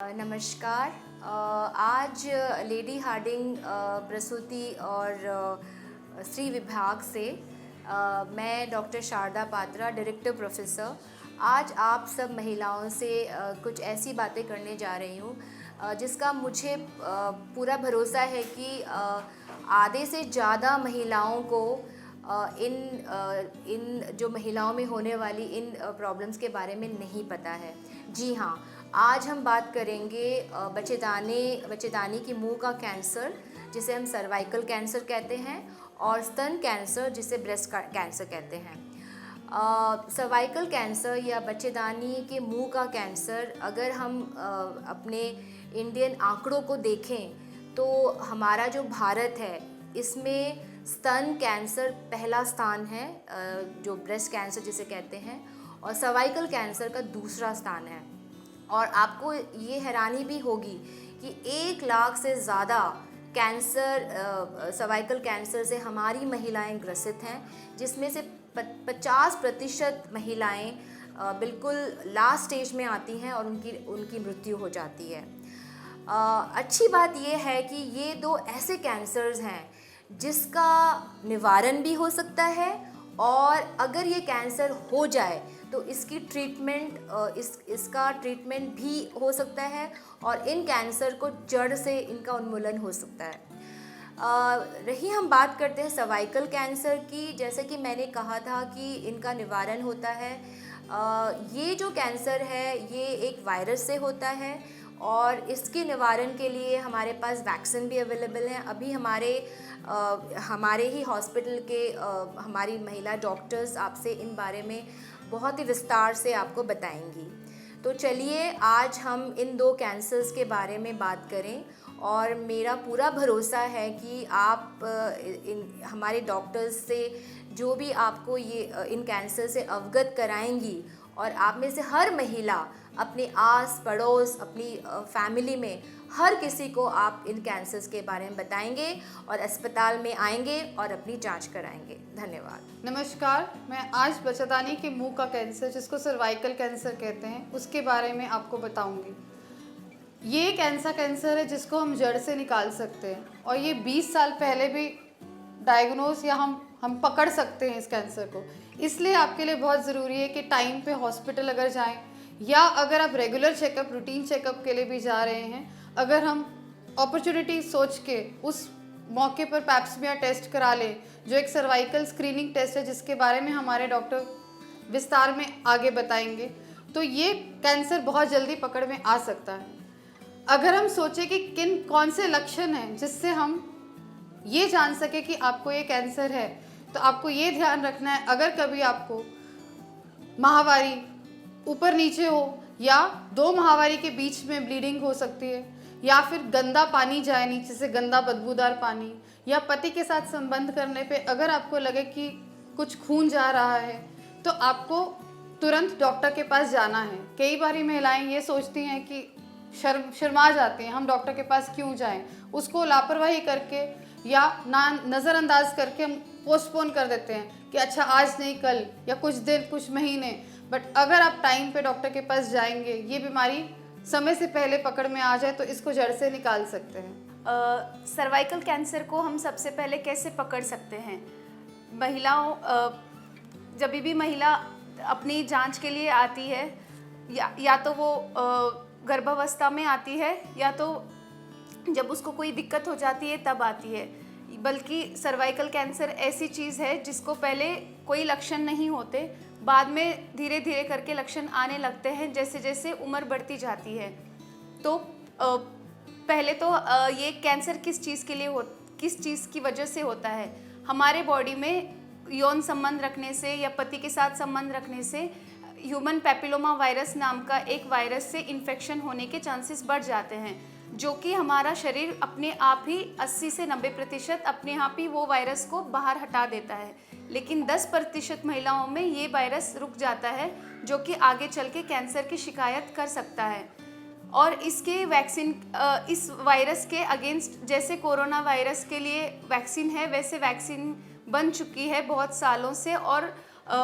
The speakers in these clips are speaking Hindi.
नमस्कार। आज लेडी हार्डिंग प्रसूति और स्त्री विभाग से मैं doctor Sharda Patra, director professor, आज आप सब महिलाओं से कुछ ऐसी बातें करने जा रही हूँ जिसका मुझे पूरा भरोसा है कि आधे से ज़्यादा महिलाओं को इन जो महिलाओं में होने वाली इन प्रॉब्लम्स के बारे में नहीं पता है। जी हाँ, आज हम बात करेंगे बच्चेदानी की मुंह का कैंसर, जिसे हम सर्वाइकल कैंसर कहते हैं, और स्तन कैंसर, जिसे ब्रेस्ट कैंसर कहते हैं। सर्वाइकल कैंसर या बच्चेदानी के मुंह का कैंसर, अगर हम अपने इंडियन आंकड़ों को देखें तो हमारा जो भारत है इसमें स्तन कैंसर पहला स्थान है, जो ब्रेस्ट कैंसर जिसे कहते हैं, और सर्वाइकल कैंसर का दूसरा स्थान है। और आपको ये हैरानी भी होगी कि 1 लाख से ज़्यादा कैंसर सर्वाइकल कैंसर से हमारी महिलाएं ग्रसित हैं, जिसमें से 50% महिलाएं बिल्कुल लास्ट स्टेज में आती हैं और उनकी मृत्यु हो जाती है। अच्छी बात यह है कि ये 2 ऐसे कैंसर्स हैं जिसका निवारण भी हो सकता है, और अगर ये कैंसर हो जाए तो इसकी इसका ट्रीटमेंट भी हो सकता है, और इन कैंसर को जड़ से इनका उन्मूलन हो सकता है। रही हम बात करते हैं सर्वाइकल कैंसर की, जैसे कि मैंने कहा था कि इनका निवारण होता है। ये जो कैंसर है ये एक वायरस से होता है, और इसके निवारण के लिए हमारे पास वैक्सीन भी अवेलेबल हैं। अभी हमारे ही हॉस्पिटल के हमारी महिला डॉक्टर्स आपसे इन बारे में बहुत ही विस्तार से आपको बताएंगी। तो चलिए आज हम इन 2 कैंसर्स के बारे में बात करें, और मेरा पूरा भरोसा है कि आप हमारे डॉक्टर्स से जो भी आपको ये इन कैंसर से अवगत कराएंगी, और आप में से हर महिला अपने आस पड़ोस, अपनी फैमिली में हर किसी को आप इन कैंसर्स के बारे में बताएंगे और अस्पताल में आएंगे और अपनी जांच कराएंगे। धन्यवाद। नमस्कार, मैं आज बच्चेदानी के मुंह का कैंसर, जिसको सर्वाइकल कैंसर कहते हैं, उसके बारे में आपको बताऊंगी। ये एक ऐसा कैंसर है जिसको हम जड़ से निकाल सकते हैं, और ये 20 साल पहले भी डायग्नोस या हम पकड़ सकते हैं इस कैंसर को। इसलिए आपके लिए बहुत ज़रूरी है कि टाइम पे हॉस्पिटल अगर जाएं, या अगर आप रेगुलर चेकअप, रूटीन चेकअप के लिए भी जा रहे हैं, अगर हम अपॉर्चुनिटी सोच के उस मौके पर पैप्समियर टेस्ट करा लें, जो एक सर्वाइकल स्क्रीनिंग टेस्ट है जिसके बारे में हमारे डॉक्टर विस्तार में आगे बताएंगे, तो ये कैंसर बहुत जल्दी पकड़ में आ सकता है। अगर हम सोचें कि कौन से लक्षण हैं जिससे हम ये जान सके कि आपको ये कैंसर है, तो आपको ये ध्यान रखना है, अगर कभी आपको माहवारी ऊपर नीचे हो, या 2 माहवारी के बीच में ब्लीडिंग हो सकती है, या फिर गंदा पानी जाए नीचे से, गंदा बदबूदार पानी, या पति के साथ संबंध करने पे अगर आपको लगे कि कुछ खून जा रहा है, तो आपको तुरंत डॉक्टर के पास जाना है। कई बार महिलाएं ये सोचती हैं कि शर्मा जाती हैं, हम डॉक्टर के पास क्यों जाएं, उसको लापरवाही करके या नज़रअंदाज करके हम पोस्टपोन कर देते हैं कि अच्छा आज नहीं कल, या कुछ दिन कुछ महीने। बट अगर आप टाइम पे डॉक्टर के पास जाएंगे, ये बीमारी समय से पहले पकड़ में आ जाए तो इसको जड़ से निकाल सकते हैं। सर्वाइकल कैंसर को हम सबसे पहले कैसे पकड़ सकते हैं? महिलाओं जब भी महिला अपनी जांच के लिए आती है, या तो वो गर्भावस्था में आती है, या तो जब उसको कोई दिक्कत हो जाती है तब आती है। बल्कि सर्वाइकल कैंसर ऐसी चीज़ है जिसको पहले कोई लक्षण नहीं होते, बाद में धीरे धीरे करके लक्षण आने लगते हैं जैसे जैसे उम्र बढ़ती जाती है। तो पहले तो ये कैंसर किस चीज़ की वजह से होता है? हमारे बॉडी में यौन संबंध रखने से या पति के साथ संबंध रखने से ह्यूमन पैपिलोमा वायरस नाम का एक वायरस से इन्फेक्शन होने के चांसेस बढ़ जाते हैं, जो कि हमारा शरीर अपने आप ही 80 से 90% अपने आप ही वो वायरस को बाहर हटा देता है। लेकिन 10% महिलाओं में ये वायरस रुक जाता है, जो कि आगे चल के कैंसर की शिकायत कर सकता है। और इसके वैक्सीन, इस वायरस के अगेंस्ट, जैसे कोरोना वायरस के लिए वैक्सीन है, वैसे वैक्सीन बन चुकी है बहुत सालों से, और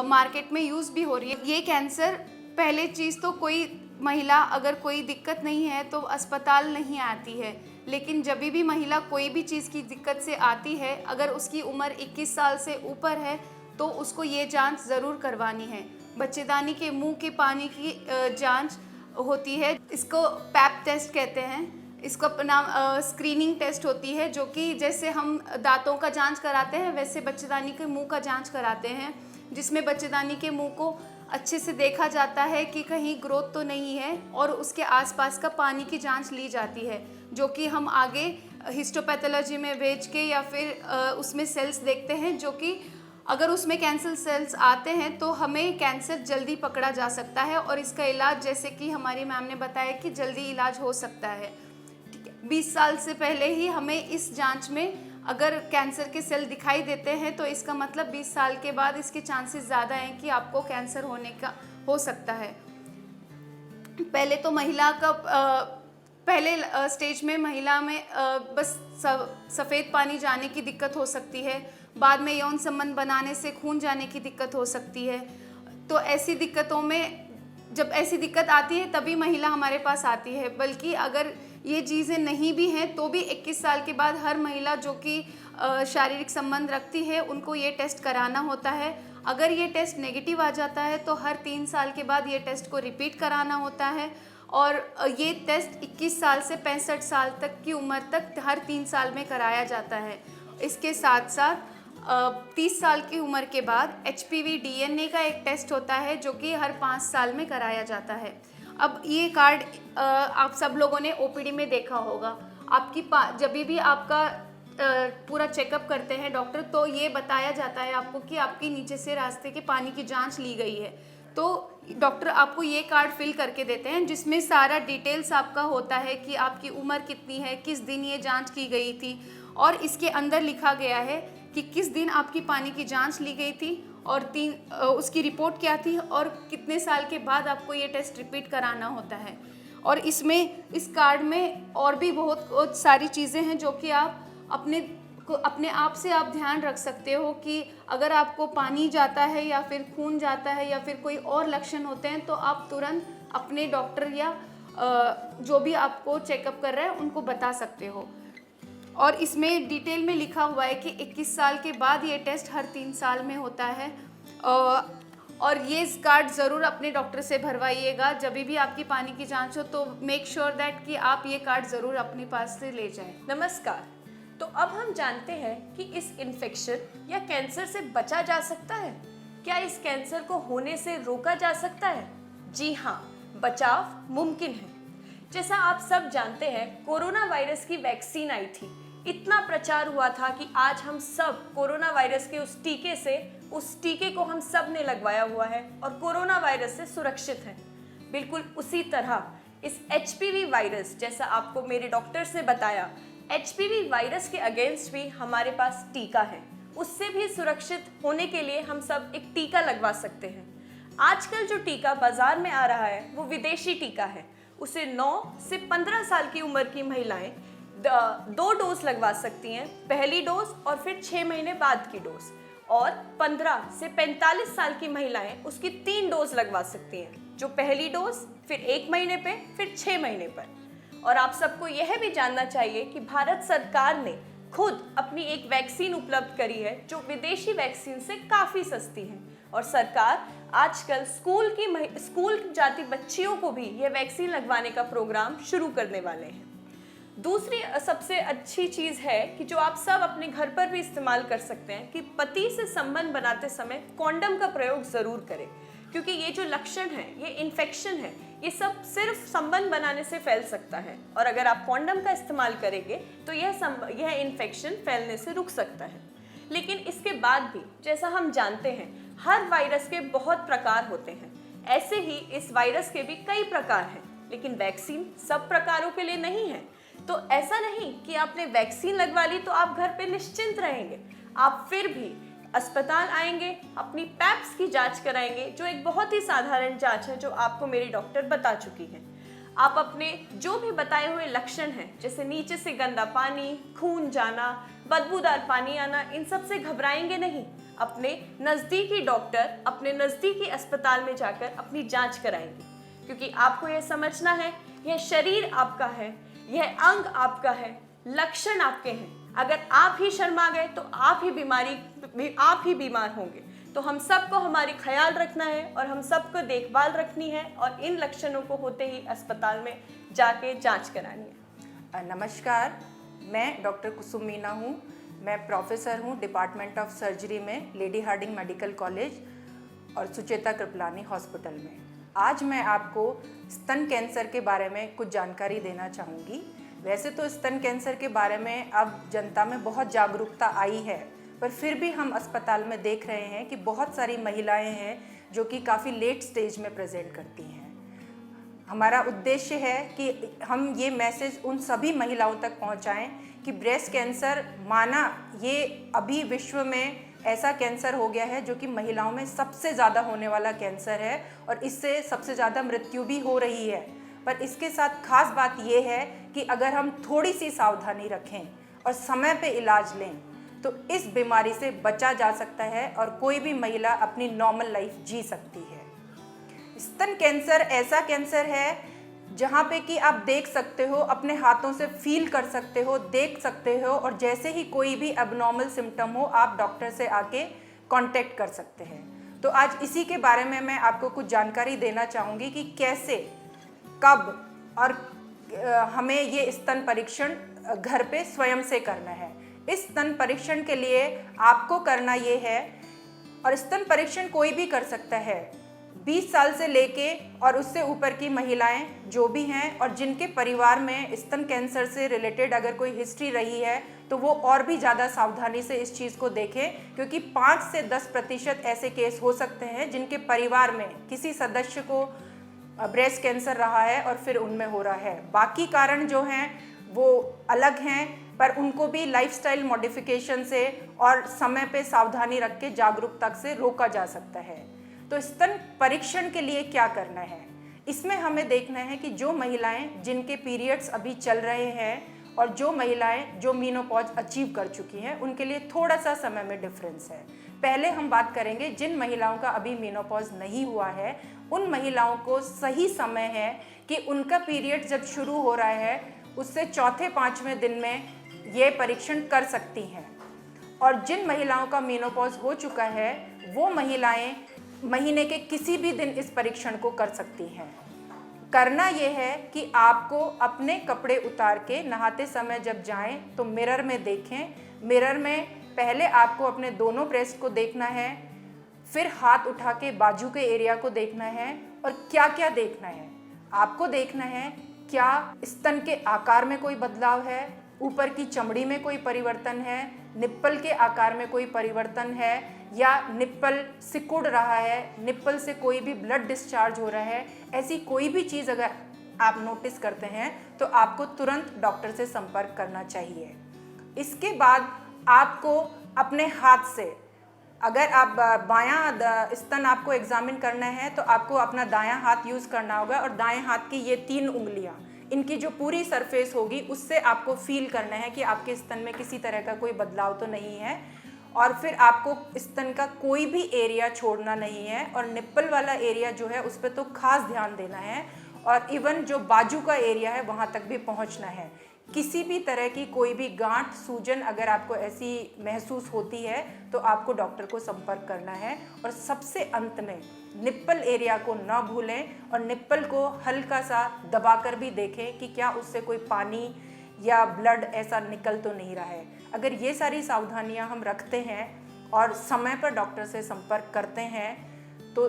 मार्केट में यूज़ भी हो रही है। ये कैंसर, पहले चीज़ तो कोई महिला अगर कोई दिक्कत नहीं है तो अस्पताल नहीं आती है, लेकिन जब भी महिला कोई भी चीज़ की दिक्कत से आती है, अगर उसकी उम्र 21 साल से ऊपर है तो उसको ये जांच ज़रूर करवानी है। बच्चेदानी के मुंह के पानी की जांच होती है, इसको पैप टेस्ट कहते हैं। इसको अपना स्क्रीनिंग टेस्ट होती है, जो कि जैसे हम दांतों का जांच कराते हैं वैसे बच्चेदानी के मुंह का जांच कराते हैं, जिसमें बच्चेदानी के मुंह को अच्छे से देखा जाता है कि कहीं ग्रोथ तो नहीं है, और उसके आसपास का पानी की जांच ली जाती है, जो कि हम आगे हिस्टोपैथोलॉजी में भेज के या फिर उसमें सेल्स देखते हैं, जो कि अगर उसमें कैंसर सेल्स आते हैं तो हमें कैंसर जल्दी पकड़ा जा सकता है, और इसका इलाज जैसे कि हमारी मैम ने बताया कि जल्दी इलाज हो सकता है। ठीक है, 20 साल से पहले ही हमें इस जांच में अगर कैंसर के सेल दिखाई देते हैं तो इसका मतलब 20 साल के बाद इसके चांसेस ज़्यादा हैं कि आपको कैंसर होने का हो सकता है। पहले तो महिला का पहले स्टेज में महिला में बस सफ़ेद पानी जाने की दिक्कत हो सकती है, बाद में यौन संबंध बनाने से खून जाने की दिक्कत हो सकती है। तो ऐसी दिक्कतों में जब ऐसी दिक्कत आती है तभी महिला हमारे पास आती है, बल्कि अगर ये चीज़ें नहीं भी हैं तो भी 21 साल के बाद हर महिला जो कि शारीरिक संबंध रखती है उनको ये टेस्ट कराना होता है। अगर ये टेस्ट नेगेटिव आ जाता है तो हर 3 साल के बाद ये टेस्ट को रिपीट कराना होता है, और ये टेस्ट 21 साल से 65 साल तक की उम्र तक हर 3 साल में कराया जाता है। इसके साथ साथ 30 साल की उम्र के बाद HPV DNA का एक टेस्ट होता है, जो कि हर 5 साल में कराया जाता है। अब ये कार्ड आप सब लोगों ने OPD में देखा होगा। आपकी जब भी आपका पूरा चेकअप करते हैं डॉक्टर, तो ये बताया जाता है आपको कि आपकी नीचे से रास्ते के पानी की जांच ली गई है, तो डॉक्टर आपको ये कार्ड फिल करके देते हैं, जिसमें सारा डिटेल्स आपका होता है कि आपकी उम्र कितनी है, किस दिन ये जांच की गई थी, और इसके अंदर लिखा गया है कि किस दिन आपकी पानी की जांच ली गई थी और उसकी रिपोर्ट क्या थी, और कितने साल के बाद आपको ये टेस्ट रिपीट कराना होता है। और इस कार्ड में और भी बहुत सारी चीज़ें हैं जो कि आप अपने आप से आप ध्यान रख सकते हो कि अगर आपको पानी जाता है या फिर खून जाता है या फिर कोई और लक्षण होते हैं तो आप तुरंत अपने डॉक्टर या जो भी आपको चेकअप कर रहा है उनको बता सकते हो। और इसमें डिटेल में लिखा हुआ है कि 21 साल के बाद ये टेस्ट हर 3 साल में होता है, और ये कार्ड ज़रूर अपने डॉक्टर से भरवाइएगा। जब भी आपकी पानी की जांच हो तो मेक श्योर दैट कि आप ये कार्ड ज़रूर अपने पास से ले जाएं। नमस्कार। तो अब हम जानते हैं कि इस इन्फेक्शन या कैंसर से बचा जा सकता है। क्या इस कैंसर को होने से रोका जा सकता है? जी हाँ, बचाव मुमकिन है। जैसा आप सब जानते हैं, कोरोना वायरस की वैक्सीन आई थी। इतना प्रचार हुआ था कि आज हम सब कोरोना वायरस के उस टीके को हम सब ने लगवाया हुआ है और कोरोना वायरस से सुरक्षित है। बिल्कुल उसी तरह इस HPV वायरस, जैसा आपको मेरे डॉक्टर से बताया, HPV वायरस के अगेंस्ट भी हमारे पास टीका है। उससे भी सुरक्षित होने के लिए हम सब एक टीका लगवा सकते हैं। आजकल जो टीका बाजार में आ रहा है वो विदेशी टीका है। उसे 9 से 15 साल की उम्र की महिलाएं 2 डोज लगवा सकती हैं, पहली डोज और फिर 6 महीने बाद की डोज, और 15 से 45 साल की महिलाएं उसकी 3 डोज लगवा सकती हैं, जो पहली डोज, फिर 1 महीने पे, फिर 6 महीने पर। और आप सबको यह भी जानना चाहिए कि भारत सरकार ने खुद अपनी एक वैक्सीन उपलब्ध करी है जो विदेशी वैक्सीन से काफ़ी सस्ती है, और सरकार आजकल स्कूल जाती बच्चियों को भी यह वैक्सीन लगवाने का प्रोग्राम शुरू करने वाले हैं। दूसरी सबसे अच्छी चीज़ है कि जो आप सब अपने घर पर भी इस्तेमाल कर सकते हैं कि पति से संबंध बनाते समय कॉन्डम का प्रयोग ज़रूर करें, क्योंकि ये जो लक्षण है, ये इन्फेक्शन है, ये सब सिर्फ संबंध बनाने से फैल सकता है, और अगर आप कॉन्डम का इस्तेमाल करेंगे तो यह इन्फेक्शन फैलने से रुक सकता है। लेकिन इसके बाद भी, जैसा हम जानते हैं, हर वायरस के बहुत प्रकार होते हैं। ऐसे ही इस वायरस के भी कई प्रकार हैं, लेकिन वैक्सीन सब प्रकारों के लिए नहीं है। तो ऐसा नहीं कि आपने वैक्सीन लगवा ली तो आप घर पे निश्चिंत रहेंगे। आप फिर भी अस्पताल आएंगे, अपनी पैप्स की जांच कराएंगे, जो एक बहुत ही साधारण जांच है जो आपको मेरी डॉक्टर बता चुकी है। आप अपने जो भी बताए हुए लक्षण हैं, जैसे नीचे से गंदा पानी, खून जाना, बदबूदार पानी आना, इन सब से घबराएंगे नहीं। अपने नज़दीकी डॉक्टर, अपने नज़दीकी अस्पताल में जाकर अपनी जांच कराएंगे। क्योंकि आपको यह समझना है यह शरीर आपका है, यह अंग आपका है, लक्षण आपके हैं। अगर आप ही शर्मा गए तो आप ही बीमार होंगे। तो हम सबको हमारी ख्याल रखना है और हम सबको देखभाल रखनी है और इन लक्षणों को होते ही अस्पताल में जाके जांच करानी है। नमस्कार, मैं डॉक्टर कुसुम मीना हूँ। मैं प्रोफेसर हूँ डिपार्टमेंट ऑफ सर्जरी में लेडी हार्डिंग मेडिकल कॉलेज और सुचेता कृपलानी हॉस्पिटल में। आज मैं आपको स्तन कैंसर के बारे में कुछ जानकारी देना चाहूँगी। वैसे तो स्तन कैंसर के बारे में अब जनता में बहुत जागरूकता आई है, पर फिर भी हम अस्पताल में देख रहे हैं कि बहुत सारी महिलाएं हैं जो कि काफ़ी लेट स्टेज में प्रेजेंट करती हैं। हमारा उद्देश्य है कि हम ये मैसेज उन सभी महिलाओं तक पहुंचाएं कि ब्रेस्ट कैंसर माना ये अभी विश्व में ऐसा कैंसर हो गया है जो कि महिलाओं में सबसे ज़्यादा होने वाला कैंसर है और इससे सबसे ज़्यादा मृत्यु भी हो रही है। पर इसके साथ खास बात ये है कि अगर हम थोड़ी सी सावधानी रखें और समय पे इलाज लें तो इस बीमारी से बचा जा सकता है और कोई भी महिला अपनी नॉर्मल लाइफ जी सकती है। स्तन कैंसर ऐसा कैंसर है जहाँ पे कि आप देख सकते हो, अपने हाथों से फील कर सकते हो, देख सकते हो और जैसे ही कोई भी एबनॉर्मल सिम्टम हो आप डॉक्टर से आके कांटेक्ट कर सकते हैं। तो आज इसी के बारे में मैं आपको कुछ जानकारी देना चाहूँगी कि कैसे, कब और हमें ये स्तन परीक्षण घर पे स्वयं से करना है। इस स्तन परीक्षण के लिए आपको करना ये है, और स्तन परीक्षण कोई भी कर सकता है, 20 साल से लेके और उससे ऊपर की महिलाएं जो भी हैं और जिनके परिवार में स्तन कैंसर से रिलेटेड अगर कोई हिस्ट्री रही है तो वो और भी ज़्यादा सावधानी से इस चीज़ को देखें, क्योंकि 5 से 10% ऐसे केस हो सकते हैं जिनके परिवार में किसी सदस्य को ब्रेस्ट कैंसर रहा है और फिर उनमें हो रहा है। बाकी कारण जो हैं वो अलग हैं, पर उनको भी लाइफस्टाइल मॉडिफिकेशन से और समय पे सावधानी रख के जागरूकता से रोका जा सकता है। तो स्तन परीक्षण के लिए क्या करना है, इसमें हमें देखना है कि जो महिलाएं जिनके पीरियड्स अभी चल रहे हैं और जो महिलाएं जो मीनोपॉज अचीव कर चुकी हैं उनके लिए थोड़ा सा समय में डिफरेंस है। पहले हम बात करेंगे जिन महिलाओं का अभी मीनोपॉज नहीं हुआ है, उन महिलाओं को सही समय है कि उनका पीरियड जब शुरू हो रहा है उससे चौथे 5वें दिन में ये परीक्षण कर सकती हैं। और जिन महिलाओं का मीनोपॉज हो चुका है वो महिलाएं महीने के किसी भी दिन इस परीक्षण को कर सकती हैं। करना यह है कि आपको अपने कपड़े उतार के नहाते समय जब जाएं तो मिरर में देखें। मिरर में पहले आपको अपने दोनों ब्रेस्ट को देखना है, फिर हाथ उठा के बाजू के एरिया को देखना है। और क्या क्या देखना है, आपको देखना है क्या स्तन के आकार में कोई बदलाव है, ऊपर की चमड़ी में कोई परिवर्तन है, निप्पल के आकार में कोई परिवर्तन है या निप्पल सिकुड़ रहा है, निप्पल से कोई भी ब्लड डिस्चार्ज हो रहा है। ऐसी कोई भी चीज़ अगर आप नोटिस करते हैं तो आपको तुरंत डॉक्टर से संपर्क करना चाहिए। इसके बाद आपको अपने हाथ से, अगर आप बायां स्तन आपको एग्जामिन करना है तो आपको अपना दायां हाथ यूज़ करना होगा और दाएं हाथ की ये 3 उंगलियां, इनकी जो पूरी सरफेस होगी उससे आपको फील करना है कि आपके स्तन में किसी तरह का कोई बदलाव तो नहीं है। और फिर आपको स्तन का कोई भी एरिया छोड़ना नहीं है और निप्पल वाला एरिया जो है उस पर तो खास ध्यान देना है और इवन जो बाजू का एरिया है वहाँ तक भी पहुँचना है। किसी भी तरह की कोई भी गांठ, सूजन अगर आपको ऐसी महसूस होती है तो आपको डॉक्टर को संपर्क करना है। और सबसे अंत में निप्पल एरिया को ना भूलें और निप्पल को हल्का सा दबाकर भी देखें कि क्या उससे कोई पानी या ब्लड ऐसा निकल तो नहीं रहा है। अगर ये सारी सावधानियां हम रखते हैं और समय पर डॉक्टर से संपर्क करते हैं तो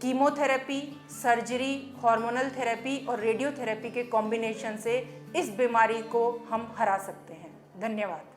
कीमोथेरेपी, सर्जरी, हार्मोनल थेरेपी और रेडियोथेरेपी के कॉम्बिनेशन से इस बीमारी को हम हरा सकते हैं। धन्यवाद।